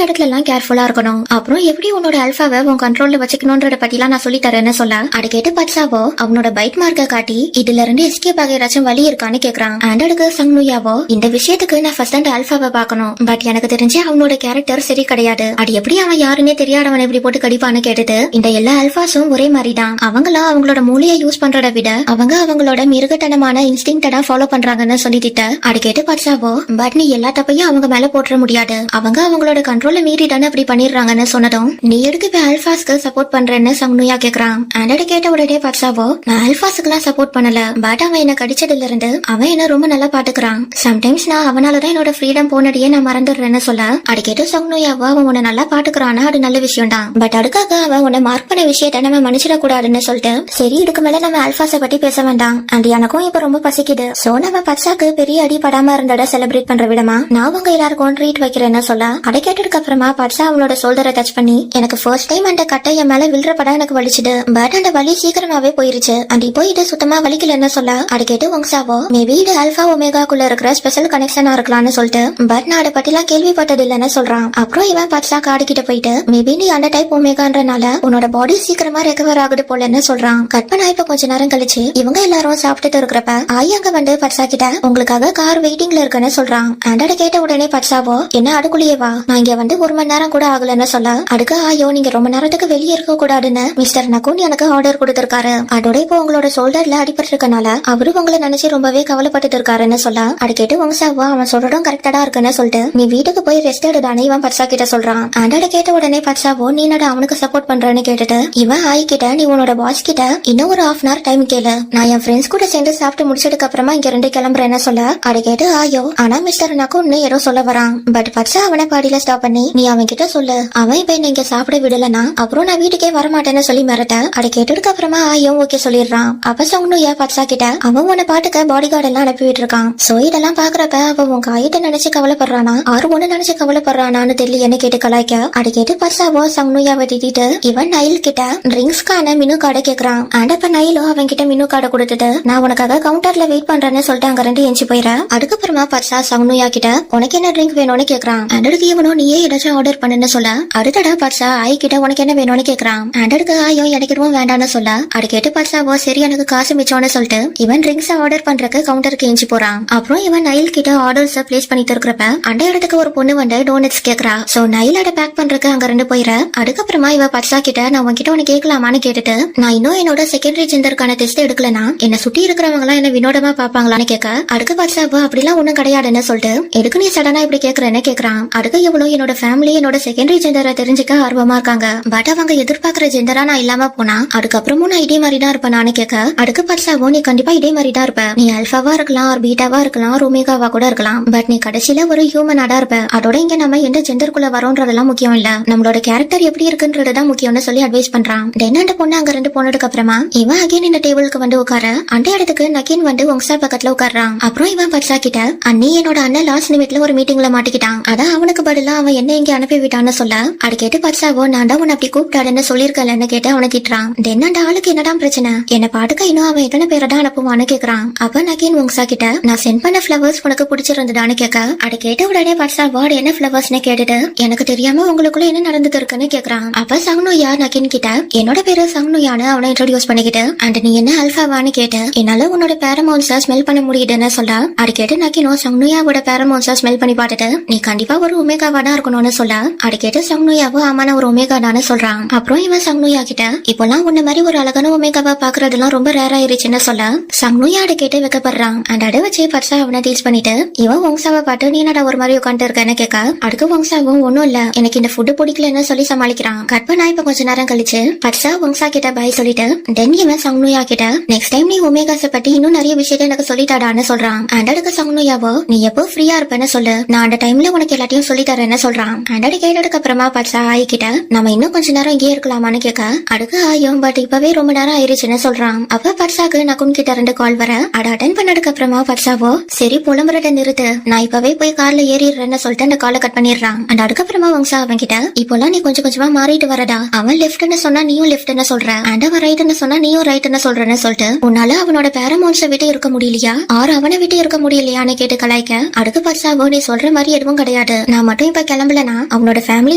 இடத்துல எல்லாம் கேர்ஃபுல்லா இருக்கணும், அப்புறம் எப்படி உன்னோட ஆல்பாவை உன் கண்ட்ரோல்ல வச்சுக்கணும்ன்றத பத்தி எல்லாம் நான் சொல்லி தரேன்னு சொல்ல அதை கேட்டு பட்சாவோ அவனோட பைட் மார்க்க காட்டி இதுல இருந்து எஸ்கேப் ஆக ஏதாச்சும் வழி இருக்கான்னு கேக்குறான். அண்ட் அதுக்கு சங்னுயாவோ இந்த விஷயத்துக்கு நான் ஃபர்ஸ்ட் அண்ட் ஆல்பாவை பார்க்கணும், பட் எனக்கு தெரிஞ்சு அவனோட கேரக்டர் சரி கிடையாது, அது எப்படி அவன் யாருன்னே தெரியாதவன் இப்படி போட்டு கடிப்பான்னு கேட்டுட்டு இந்த எல்லா ஆல்பாஸும் ஒரே மாதிரி தான், அவங்களா அவங்களோட மூளையை யூஸ் பண்றத விட அவங்க அவங்களோட மிருகத்தனமான இன்ஸ்டிங்க்ட தான் ஃபாலோ பண்றாங்கன்னு சொல்லிட்டு அது கேட்டு பட்சாவோ பட் நீ எல்லா தப்பையும் அவங்க மேல போட்டுற முடியாது, அவங்க அவங்களோட கண்ட்ரோல மீறி தானே அப்படி பண்ணிடுறாங்கன்னு சொன்னதும் நீ எதுக்கு இப்ப ஆல்பாஸ்க்கு சப்போர்ட் பண்றேன்னு சங்னுயா கேக்குறான். அண்ட் கேட்ட உடனே பட்சாவோ நான் ஆல்பாஸ்க்கு எல்லாம் சப்போர்ட் பண்ணல, பட் அவன் என்ன கடிச்சதுல இருந்து அவன் என்ன ரொம்ப நல்லா பாத்துக்கிறான், சம்டைம்ஸ் நான் அவனாலதான் என்னோட ஃப்ரீடம் போனதையே நான் மறந்துடுறேன்னு சொல்ல அது கேட்டு சங்னுயாவோ அவன் உன்னை நல்லா பாத்துக்கிறானா அது நல்ல விஷயம் தான், பட் அதுக்காக அவன் உன்னை மார்க் பண்ண விஷயத்த நம்ம மன்னிச்சிடக்கூடாதுன்னு சொல்லிட்டு சரி இதுக்கு மேல நம்ம ஆல்பாஸை பத்தி பேச வேண்டாம், அண்ட் எனக்கும் இப்ப ரொம்ப பசிக்குது, சோ நம்ம பட்சாக்கு பெரிய அடி படாம இருந்தத செலிப்ரேட் பண்ற விடமா நான் உங்க எல்லாருக்கும் ட்ரீட் வைக்கிறேன்னு சொல்ல அதை கேட்டதுக்கு அப்புறமா பட்சா அவளோட ஷோல்டரை டச் பண்ணி எனக்கு ஃபர்ஸ்ட் டைம் அந்த கட்டைய மேல விழுற படம் எனக்கு வலிச்சுது, பட் அந்த வலி சீக்கிரமாவே போயிருச்சு, அண்ட் இப்போ இது சுத்தமா வலிக்கலன்னு சொல்ல அதை கேட்டு வங்சாவோ மேபி இது ஆல்பா ஒமேகாக்குள்ள இருக்கிற ஸ்பெஷல் கனெக்ஷனா இருக்கலாம்னு சொல்லிட்டு பட் நான் அதை பத்தி எல்லாம் கேள்விப்பட்டது இல்லன்னு சொல்றான். அப்புறம் இவன் பட்சா காடு கிட்ட போயிட்டு மேபி நீ அந்த டைப் ஒமேகான்றனால உன்னோட பாடி சீக்கிரமா ரெக்கவர் ஆகுது போலன்னு சொல்றான். கட் பண்ணா இப்ப கொஞ்ச நேரம் கழிச்சு இவங்க எல்லாரும் சாப்பிட்டுட்டு இருக்கிறப்ப ஆயி அங்க வந்து பட்சா கிட்ட உங்களுக்காக கார் வெயிட்டிங்ல இருக்குன்னு சொல்றான். அண்ட் அதை கேட்ட உடனே பட்சாவோ என்ன அடுக்குள்ளேயே வா, நான் இங்க வந்து 1 மணி நேரம் கூட ஆகலன்னு சொல்ல அதுக்கு ஆயோ நீங்க ரொம்ப நேரத்துக்கு வெளியே இருக்க கூடாதுன்னு மிஸ்டர் நகுன் எனக்கு ஆர்டர் கொடுத்திருக்காரு, அதோட இப்போ உங்களோட ஷோல்டர்ல அடிபட்டு இருக்கனால அவரு உங்களை நினைச்சு ரொம்பவே கவலைப்பட்டு இருக்காருன்னு சொல்ல அது கேட்டு வங்சாவோ அவன் சொல்றதும் கரெக்டா இருக்குன்னு சொல்லிட்டு நீ வீட்டுக்கு போய் ரெஸ்ட் எடுதானே இவன் பட்சா கிட்ட சொல்றான். அண்ட் அதை கேட்ட உடனே பட்சாவோ நீ நட அவனுக்கு சப்போர்ட் பண்றேன்னு கேட்டுட்டு இவன் ஆயி கிட்ட நீ உன்னோட பாஸ் கிட்ட இன்னும் ஒரு 1/2 hour டைம் கேளு, நான் என் ஃப்ரெண்ட்ஸ் கூட சேர்ந்து சாப்பிட்டு முடிச்சதுக்கு அப்புறமா இங்க இருந்து கிளம்புறேன்னு சொல்ல அதை கேட்டு ஆயோ ஆனா மிஸ்டர் நகுன்னு ஏதோ சொல்ல வரான், பட் பட்சா அவனை பாடியில ஸ்டாப் பண்ணி நீ அவன் கிட்ட சொல்லு அவன் இப்ப என்ன இங்க சாப்பிட விடலனா அப்புறம் நான் வீட்டுக்கே வரமாட்டேன்னு சொல்லி மிரட்ட அதை கேட்டதுக்கு அப்புறமா ஆயோ ஓகே சொல்லிடுறான். அப்ப சங்னுயா பட்சா கிட்ட அவன் உன்னை பாட்டுக்க பாடி கார்டு எல்லாம் அனுப்பி விட்டுருக்கான், சோ இதெல்லாம் பாக்குறப்ப அவன் உன் காயிட்ட நினைச்சு கவலைப்படுறானா ஆறு ஒண்ணு நினைச்சு கவலைப்படுறானான்னு தெரியல என்ன கேட்டு கலாய்க்க அதை கேட்டு பட்சாவோ சங்னுயாவை திட்டிட்டு இவன் நைல் கிட்ட ட்ரிங்க்ஸ்க்கான மெனு கார்டை கேக்குறான். அண்ட் அப்ப நைலோ அவன் கிட்ட மெனு கார்டை கொடுத்துட்டு நான் உனக்காக கவுண்டர்ல வெயிட் பண்றேன்னு சொல்லிட்டு அங்க 2 எஞ்சி போயிட அதுக்கப்புறமா பட்சா சங்னுயா கிட்ட உனக்கு என்ன ட்ரிங்க் வேணும்னு கேக்குறான். அண்ட் அதுக்கு இவனும் நீயே ஏதாச்சும் ஆர்டர் பண்ணுன்னு சொல்ல அடுத்தடா பட்சா ஆய் கிட்ட உனக்கு என்ன வேணும்னு கேக்குறான். அண்ட் அதுக்கு ஆயோ எனக்கு எதுவும் வேண்டாம்னு சொல்ல அது கேட்டு பட்சாவோ சரி எனக்கு காசு மிச்சம்னு சொல்லிட்டு இவன் ட்ரிங்க்ஸ் ஆர்டர் பண்றதுக்கு கவுண்டருக்கு எஞ்சி போறான். அப்புறம் இவன் நைல் கிட்ட ஆர்டர்ஸ் பிளேஸ் பண்ணிட்டு இருக்கிறப்ப அந்த இடத்துக்கு ஒரு பொண்ணு வந்து டோனட்ஸ் கேக்குறா, சோ நைல் அதை பேக் பண்றதுக்கு அங்க 2 போயிட அதுக்கப்புறமா இவ பட்சா கிட்ட நான் உன்கிட்ட உனக்கு கேட்கலாமான்னு கேட்டுட்டு நான் இன்னும் என்னோட செகண்டரி ஜெண்டருக்கான டெஸ்ட் எடுக்கலனா என்ன சுத்தி இருக்கிறவங்க எல்லாம் என்ன வினோதமா பாப்பாங்களான்னு கேட்க அதுக்கு பட்சாவோ அப்படிலாம் ஒண்ணும் கிடையாதுன்னு சொல்லிட்டு எதுக்கு நீ சடனா இப்படி கேக்குறேன்னு கேக்குறான். அதுக்கு எவ்வளவு என்னோட ஃபேமிலி என்னோட செகண்டரி ஜெண்டரை தெரிஞ்சுக்க ஆர்வமா இருக்காங்க, பட் அவங்க எதிர்பார்க்கிற ஜெண்டரா நான் இல்லாம போனா அதுக்கப்புறமும் நான் இதே மாதிரி தான் இருப்பேனான்னு கேட்க அதுக்கு பட்சாவோ நீ கண்டிப்பா இதே மாதிரி தான் இருப்ப, நீ அல்பாவா இருக்கலாம் ஒரு பீட்டாவா இருக்கலாம் ஒமேகாவா கூட இருக்கலாம், பட் நீ கடைசியில ஒரு ஹியூமனாடா இருப்ப, அதோட இங்க நம்ம எந்த ஜெண்டருக்குள்ள வரோன்றதெல்லாம் முக்கியம் இல்ல, நம்மளோட கேரக்டர் எப்படி இருக்குன்றதுதான் முக்கியம்னு சொல்லி அட்வைஸ் பண்றான். தென் அந்த பொண்ணு அங்க 2 போனதுக்கு அப்புறமா இவன் அகைன் இந்த டேபிளுக்கு வந்து உட்கார அந்த இடத்துக்கு நகின் வந்து வங்சா பக்கத்துல உட்கார்றான். அப்புறம் இவன் பட்சா கிட்ட அண்ணி என்னோட அண்ணன் லாஸ்ட் நிமிட்ல ஒரு மீட்டிங்ல மாட்டிக்கிட்டான், அதான் அவனுக்கு பதிலா அவன் என்ன இங்க அனுப்பி விட்டான்னு சொல்ல அது கேட்டு பட்சாவோ நான் தான் உன்னை அப்படி கூப்பிட்டாருன்னு சொல்லிருக்கலன்னு கேட்டு அவனை திட்டுறான். தென் அந்த ஆளுக்கு என்னதான் பிரச்சனை, என்ன பாட்டுக்க இன்னும் அவன் எத்தனை பேரை தான் அனுப்புவான்னு கேக்குறான். அப்ப நகின் வங்சா கிட்ட நான் சென்ட் பண்ண ஃபிளவர்ஸ் உனக்கு பிடிச்சிருந்ததான்னு கேட்க அதை கேட்ட உடனே பட்சாவோ என்ன ஃபிளவர்ஸ்னு கேட்டுட்டு எனக்கு தெரியாம உங்களுக்குள்ள என்ன நடந்துட்டு இருக்குன்னு கேக்குறான். அப்ப சங்னுயா நகின் கிட்ட என்னோட பேரு சங்னுயான்னு அவனை இன்ட்ரோடியூஸ் பண்ணிக்கிட்டு அண்ட் நீ என்ன அல்பாவான்னு கேட்டு என்னால உன்னோட பேரமௌன்ஸ ஸ்மெல் பண்ண முடியுதுன்னு சொல்ல அது கேட்டு நகினோ சங்னுயாவோட பேரமௌன்ஸ ஸ்மெல் பண்ணி பார்த்துட்டு நீ கண்டிப்பா ஒரு ஒமேகாவா தான் இருக்கணும்னு சொல்ல அது கேட்டு சங்னுயாவோ ஆமான ஒரு ஒமேகாடான்னு சொல்றான். அப்புறம் இவன் சங்னுயா கிட்ட இப்பெல்லாம் உன்ன மாதிரி ஒரு அழகான ஒமேகாவா பாக்குறதுலாம் ரொம்ப ரேர் ஆயிருச்சுன்னு சொல்ல சங்னுயா அதை கேட்டு வைக்கப்படுறான். அண்ட் அதை வச்சு பட்சா அவனை டீல்ஸ் பண்ணிட்டு இவன் வங்சாவை பார்த்து நீ என்னடா ஒரு மாதிரி உட்காந்து இருக்கேன்னு கேட்க அதுக்கு வங்சாவும் ஒன்னும் இல்ல எனக்கு இந்த ஃபுட்டு பிடிக்கலன்னு சொல்லி சமாளிக்கிறான். கட் பண்ணா இப்ப கொஞ்ச நேரம் கழிச்சு பட்சா வங்சா கிட்ட பாய் சொல்லிட்டு தென் இவன் சங்னுயா கிட்ட நெக்ஸ்ட் டைம் நீ ஒமேகாஸை பத்தி இன்னும் நிறைய விஷயத்த எனக்கு சொல்லிட்டாடான்னு சொல்றான். அண்ட் அதுக்கு சங்னுயாவோ நீ எப்போ ஃப்ரீயா இருப்பேன்னு சொல்லு நான் அந்த டைம்ல உனக்கு எல்லாத்தையும் சொல்லி தரேன்னு சொல்றான். அண்ட் அது கேட்டதுக்கு அப்புறமா பட்சா ஆயி கிட்ட நம்ம இன்னும் கொஞ்ச நேரம் இங்கே இருக்கலாமான்னு கேட்க அதுக்கு ஆயும் பட் இப்பவே ரொம்ப நேரம் ஆயிருச்சுன்னு சொல்றான். அப்ப பட்சாக்கு நகுன் கிட்ட 2 கால் வர அதை அட்டன் பண்ணதுக்கு அப்புறமா பட்சாவோ சரி புலம்புறத நிறுத்து நான் இப்பவே போய் கார்ல ஏறிடுறேன்னு சொல்லிட்டு அந்த காலை கட் பண்ணிடுறான். அண்ட் அதுக்கப்புறமா வங்சா அவன் கிட்ட இப்போலாம் நீ கொஞ்சம் கொஞ்சமா மாறிட்டு வரடா, அவன் லெஃப்ட்னு சொன்னா நீயும் லெஃப்ட்னு சொல்ற, அண்ட் அவன் ரைட்னு சொன்னா நீயும் ரைட்னு சொல்றேன்னு சொல்லிட்டு உன்னால அவனோட பேரமோன்ஸை விட்டு இருக்க முடியலையா ஆறு அவனை விட்டு இருக்க முடியலையான்னு கேட்டு கலாய்க்க, அடுக்கு பர்சாவோ நீ சொல்ற மாதிரி எதுவும் கிடையாது, நான் மட்டும் இப்ப கிளம்பலனா அவனோட ஃபேமிலி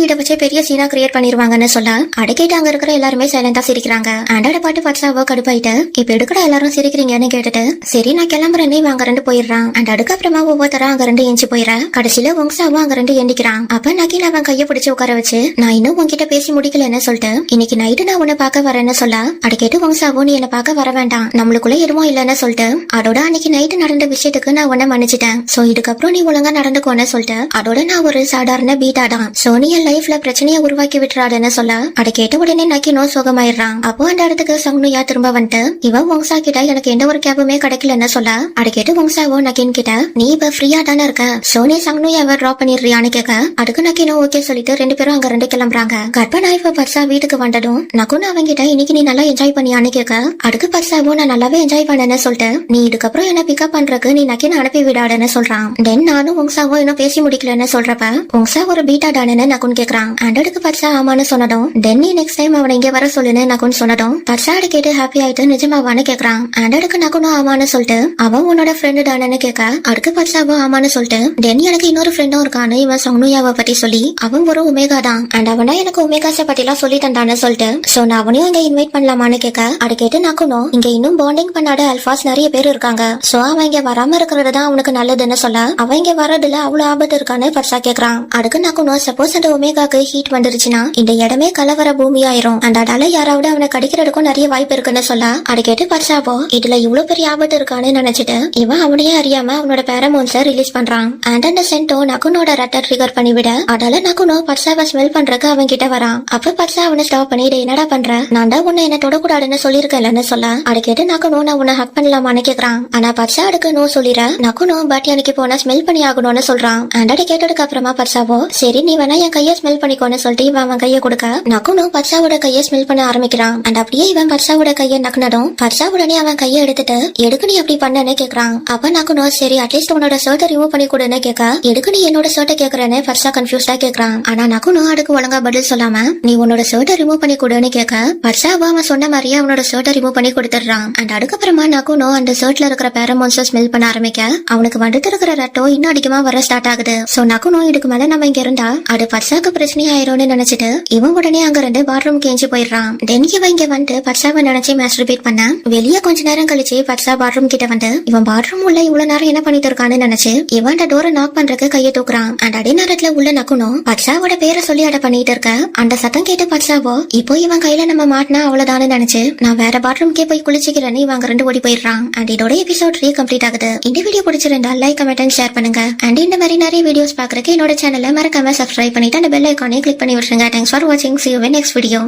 இதை வச்சு பெரிய சீனா கிரியேட் பண்ணிருவாங்கன்னு சொல்ல, அடக்கிட்டு அங்க இருக்கிற எல்லாருமே சைலண்டா சிரிக்கிறாங்க. அண்டோட பாட்டு பர்சாவோ கடுப்பாயிட்டு இப்ப எடுக்கடா எல்லாரும் சிரிக்கிறீங்கன்னு கேட்டுட்டு சரி நான் கிளம்புறேன்னு இவன் அங்க ரெண்டு போயிடுறான். அண்ட் அதுக்கப்புறமா ஒவ்வொருத்தரா அங்க ரெண்டு எஞ்சி போயிடுற, கடைசியில வங்சாவும் அங்க ரெண்டு எண்டிக்கிறான். அப்ப நக்கீன் அவன் கைய பிடிச்சு உட்கார வச்சு நான் இன்னும் உன்கிட்ட பேசி முடிக்கலன்னு சொல்லிட்டு இன்னைக்கு நைட்டு நான் உன்னை பார்க்க வரேன்னு சொல்ல, அட கேட்டு வங்சாவும் நீ என்ன பார்க்க வர வேண்டாம், நம்மளுக்குள்ள எதுவும் இல்லன்னு சொல்லிட்டு அதோட அன்னைக்கு நைட்டு நடந்த விஷயத்துக்கு நான் உன்னை மன்னிச்சிட்டேன், சோ இதுக்கப்புறம் நீ ஒழுங்கா நடந்துக்கோன்னு சொல்லிட்டு அதோட நான் ஒரு சாதாரண பீட்டா தான், சோ நீ என் லைஃப்ல பிரச்சனையை உருவாக்கி விட்டுறாடுன்னு சொல்ல, அட கேட்ட உடனே நக்கீனும் சோகமாயிடுறான். அப்போ அந்த இடத்துக்கு சங்னுயா திரும்ப வந்துட்டு இவன் வங்சா கிட்ட எனக்கு எந்த ஒரு கேபுமே கிடைக்கலன்னு சொல்ல, அட கேட்டு வங்சாவோ நக்கீன் கிட்ட நீ இப்ப ஃப்ரீயா தானே இருக்க, சோ நீ சங்னுயாவை டிராப் பண்ணிடுறியான்னு கேட்க, அதுக்கு நக்கீனும் ஓகே சொல்லிட்டு ரெண்டு பேரும் அங்க ரெண்டு கிளம்புறாங்க. கற்பனா இப்ப பர்சா வீட்டுக்கு வந்ததும் நக்குன்னு அவங்கிட்ட இன்னைக்கு நீ நல்லா என்ஜாய் பண்ணியான்னு கேட்க, அதுக்கு பர்சாவோ நான் நல்லாவே என்ஜாய் பண்ணேன்னு சொல்லிட்டு நீ இதுக்கப்புறம் என்ன பிக்கப் பண்றதுக்கு நீ நக்கின அனுப்பி விடாடுன்னு சொல்றான். தென் நானும் வங்சாவோ இன்னும் பேசி முடிக்கலன்னு சொல்றப்ப வங்சா ஒரு பீட்டா டானு நக்குன்னு கேக்குறான். அண்டடுக்கு பர்சா ஆமான்னு சொன்னதும் தென் நீ நெக்ஸ்ட் டைம் அவனை இங்க வர சொல்லுன்னு நக்குன்னு சொன்னதும் பர்சா அட கேட்டு ஹாப்பி ஆயிட்டு நிஜமாவான்னு கேக்குறான். அண்டடுக்கு நக்குனும் ஆமான்னு சொல்லிட்டு அவன் உன்னோட ஃப்ரெண்டு டானு கேட்க, அதுக்கு பர்சாவோ ஆமான்னு சொல்லிட்டு தென் எனக்கு இன்னொரு ஃப்ரெண்டும் இருக்கான்னு இவன் சங்னுயாவை பத்தி சொல்லி அவன் ஒரு ஒமேகா தான், அண்ட் அவனா எனக்கு ஒமேகாஸ பத்தி எல்லாம் சொல்லி தந்தான்னு சொல்லிட்டு சோ நான் அவனையும் இங்க இன்வைட் பண்ணலாமான்னு கேட்க, அது கேட்டு நக்குனும் இங்க இன்னும் பாண்டிங் பண்ணாத அல்பாஸ் நிறைய பேர் இருக்காங்க, சோ அவன் இங்க வராம இருக்கிறது தான் அவனுக்கு நல்லதுன்னு சொல்ல, அவன் இங்க வர்றதுல அவ்வளவு ஆபத்து இருக்கான்னு பர்சா கேக்குறான். அதுக்கு நக்குனும் சப்போஸ் அந்த ஒமேகாக்கு ஹீட் வந்துருச்சுன்னா இந்த இடமே கலவர பூமி ஆயிரும், அண்ட் அதால யாராவது அவனை கடிக்கிறதுக்கும் நிறைய வாய்ப்பு இருக்குன்னு சொல்ல, அது கேட்டு பர்சாவோ இதுல இவ்வளவு பெரிய ஆபத்து இருக்கான்னு நினைச்சிட்டு இவன் அவனையே அறியாம அவனோட பேரமோன்ஸை ரிலீஸ் பண்றான். அண்ட் அந்த சென்டோ நக்குனோட ரட்டை ட்ரிகர் பண்ணிவிட அதால நக்குனோ பர்சாவை ஸ்மெல் பண்றதுக்கு அவன் கிட்ட வரான். அப்ப பர்சா அவனை ஸ்டாப் பண்ணிட்டு என்னடா பண்ற, நான் தான் உன்னை என்ன தொடக்கூடாதுன்னு சொல்லிருக்கேன்னு சொல்ல, அதை கேட்டு நக்குனோ நான் உன்னை ஹக் பண்ணலாமான்னு கேக்குறான். ஆனா பர்சா அதுக்கு நோ சொல்லிட நக்குனோ பட் எனக்கு போனா ஸ்மெல் பண்ணி ஆகணும்னு சொல்றான். அண்ட் அதை கேட்டதுக்கு அப்புறமா பர்சாவோ சரி நீ வேணா என் கையை ஸ்மெல் பண்ணிக்கோன்னு சொல்லிட்டு இவன் அவன் கையை கொடுக்க நக்குனோ பர்சாவோட கையை ஸ்மெல் பண்ண ஆரம்பிக்கிறான். அண்ட் அப்படியே இவன் பர்சாவோட கையை நக்குனதும் பர்சா உடனே அவன் கையை எடுத்துட்டு எதுக்கு நீ அப்படி பண்ணன்னு கேக்குறான். அப்ப நக்குனோ சரி அட்லீஸ்ட் உன்னோட ஷர்ட்டை ரிமூவ் பண்ணி கொடுன்னு கேட்க, எதுக்கு நீ என்னோட ஷர்ட்டை கேக்குறேன்னு பர்சா கன்ஃபியூஸ்டா கேக்குறான். ஆனா நக்குனோ அதுக்கு ஒழுங்கா பதில் சொல்லாம நீ உன்னோட ஷர்ட்டை ரிமூவ் பண்ணி கொடுன்னு கேட்க, பர்சாவா அவன் சொன்ன மாதிரியே அவனோட ஷர்ட்டை ரிமூவ் பண்ணி கொடுத்துடுறான். அண்ட் அதுக்கப்புறமா நக்குனோ அந்த ஷர்ட்ல இருக்கிற பேரமோன்ஸை ஸ்மெல் பண்ண ஆரம்பிக்க அவனுக்கு வந்துட்டு இருக்கிற ரட்டோ இன்னும் அதிகமா வர ஸ்டார்ட் ஆகுது. சோ நக்குனோ இதுக்கு மேல நம்ம இங்க இருந்தா அது பர்சாக்கு பிரச்சனை ஆயிரும்னு நினைச்சிட்டு இவன் உடனே அங்க ரெண்டு பாத்ரூம் கேஞ்சி போயிடுறான். தென் இவன் இங்க வந்து பர்சாவை நினைச்சு மாஸ்டர்பேட் பண்ண வெளியே கொஞ்ச நேரம் கழிச்சு பர்சா பாத்ரூம் கிட்ட வந்து இவன் பாத்ரூம் உள்ள இவ்வளவு நேரம் என்ன பண்ணிட்டு இருக்கான்னு நினைச்சு இவன் அந்த டோரை நாக் பண்றதுக்கு கையை தூக்குறான். அண்ட் அதே நேரத்துல உள்ள நக்குனோ பர்சாவோட பேரை சொல்லி அட பண்ணிட்டு இருக்க, அந்த சத்தம் கேட்டு பர்சாவோ இப்போ இவன் கையில நம்ம மாட்டினா அவ்வளவுதான்னு நினைச்சு நான் வேற பாத்ரூம்கே போய் குளிச்சுக்கிறேன்னு இவங்க ரெண்டு ஓடி போயிடுறான். அண்ட் இதோட எபிசோட் 3 கம்ப்ளீட் ஆகுது. இந்த வீடியோ பிடிச்சிருந்தா லைக் கமெண்ட் அண்ட் ஷேர் பண்ணுங்க. அண்ட் இந்த மாதிரி நிறைய வீடியோஸ் பாக்குறதுக்கு என்னோட சேனலை மறக்காம சப்ஸ்கிரைப் பண்ணிட்டு அந்த பெல் ஐகானை கிளிக் பண்ணி விட்டுருங்க. தேங்க்ஸ் ஃபார் வாட்சிங். See you in next video.